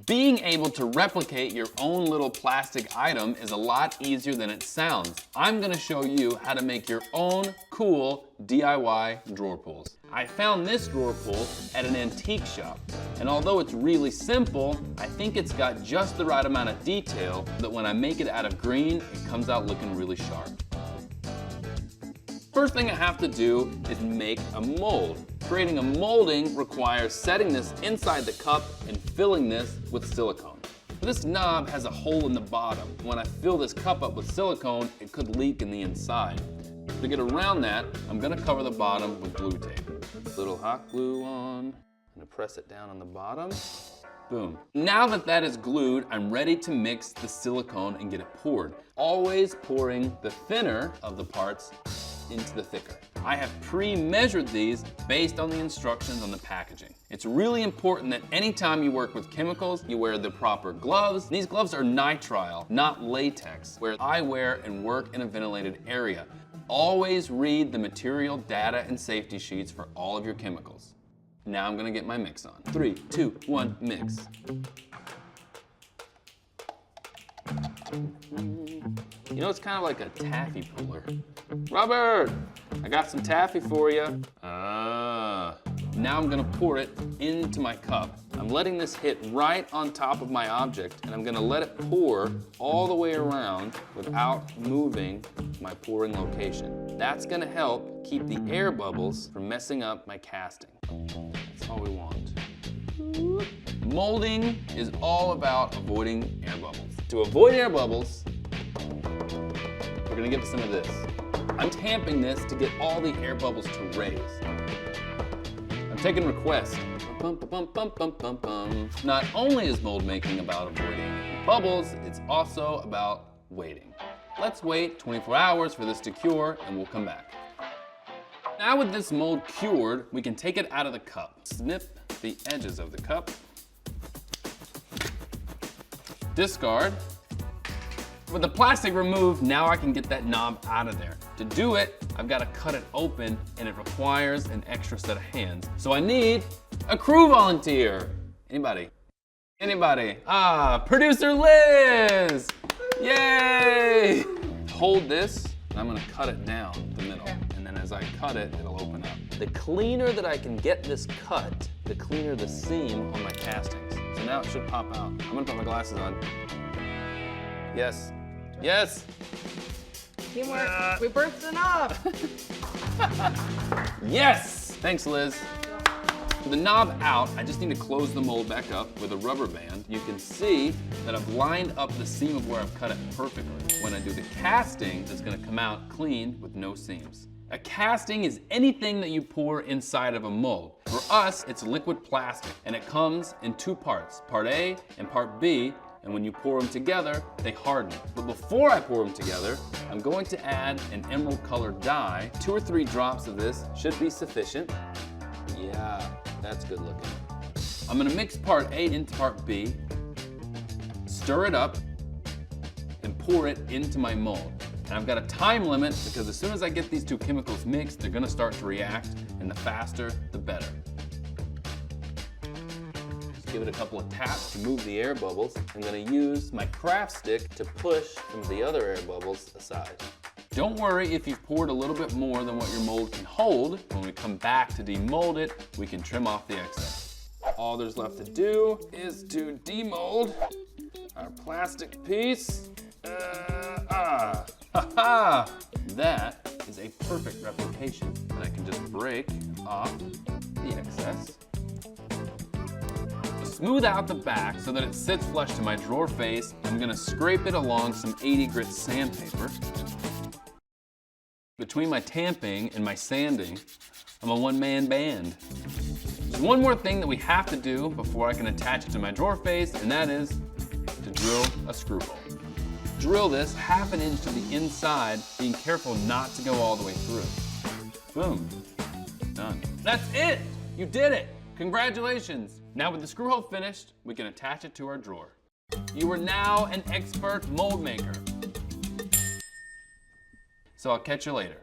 Being able to replicate your own little plastic item is a lot easier than it sounds. I'm gonna show you how to make your own cool DIY drawer pulls. I found this drawer pull at an antique shop, and although it's really simple, I think it's got just the right amount of detail that when I make it out of green, it comes out looking really sharp. First thing I have to do is make a mold. Creating a molding requires setting this inside the cup and filling this with silicone. This knob has a hole in the bottom. When I fill this cup up with silicone, it could leak in the inside. To get around that, I'm gonna cover the bottom with glue tape. Little hot glue on, I'm gonna press it down on the bottom. Boom. Now that that is glued, I'm ready to mix the silicone and get it poured. Always pouring the thinner of the parts into the thicker. I have pre-measured these based on the instructions on the packaging. It's really important that anytime you work with chemicals, you wear the proper gloves. These gloves are nitrile, not latex, where I wear and work in a ventilated area. Always read the material data and safety sheets for all of your chemicals. Now I'm gonna get my mix on. 3, 2, 1, mix. You know, it's kind of like a taffy puller. Robert, I got some taffy for you. Now I'm gonna pour it into my cup. I'm letting this hit right on top of my object, and I'm gonna let it pour all the way around without moving my pouring location. That's gonna help keep the air bubbles from messing up my casting. That's all we want. Molding is all about avoiding air bubbles. To avoid air bubbles, we're gonna give it some of this. I'm tamping this to get all the air bubbles to raise. I'm taking requests. Not only is mold making about avoiding bubbles, it's also about waiting. Let's wait 24 hours for this to cure and we'll come back. Now with this mold cured, we can take it out of the cup. Snip the edges of the cup. Discard. With the plastic removed, now I can get that knob out of there. To do it, I've got to cut it open, and it requires an extra set of hands. So I need a crew volunteer. Anybody? Anybody? Producer Liz! Yay! Hold this, and I'm gonna cut it down the middle. And then as I cut it, it'll open up. The cleaner that I can get this cut, the cleaner the seam on my castings. So now it should pop out. I'm gonna put my glasses on. Yes. Yes. Teamwork. We burst the knob. Yes. Thanks, Liz. With the knob out, I just need to close the mold back up with a rubber band. You can see that I've lined up the seam of where I've cut it perfectly. When I do the casting, it's gonna come out clean with no seams. A casting is anything that you pour inside of a mold. For us, it's liquid plastic, and it comes in two parts, part A and part B. And when you pour them together, they harden. But before I pour them together, I'm going to add an emerald colored dye. 2 or 3 drops of this should be sufficient. Yeah, that's good looking. I'm gonna mix part A into part B, stir it up, and pour it into my mold. And I've got a time limit because as soon as I get these two chemicals mixed, they're gonna start to react, and the faster, the better. Give it a couple of taps to move the air bubbles. I'm gonna use my craft stick to push some of the other air bubbles aside. Don't worry if you've poured a little bit more than what your mold can hold. When we come back to demold it, we can trim off the excess. All there's left to do is to demold our plastic piece. That is a perfect replication. And I can just break off the excess. Smooth out the back so that it sits flush to my drawer face. I'm gonna scrape it along some 80 grit sandpaper. Between my tamping and my sanding, I'm a one-man band. There's one more thing that we have to do before I can attach it to my drawer face, and that is to drill a screw hole. Drill this 1/2 inch to the inside, being careful not to go all the way through. Boom, done. That's it, you did it. Congratulations. Now with the screw hole finished, we can attach it to our drawer. You are now an expert mold maker. So I'll catch you later.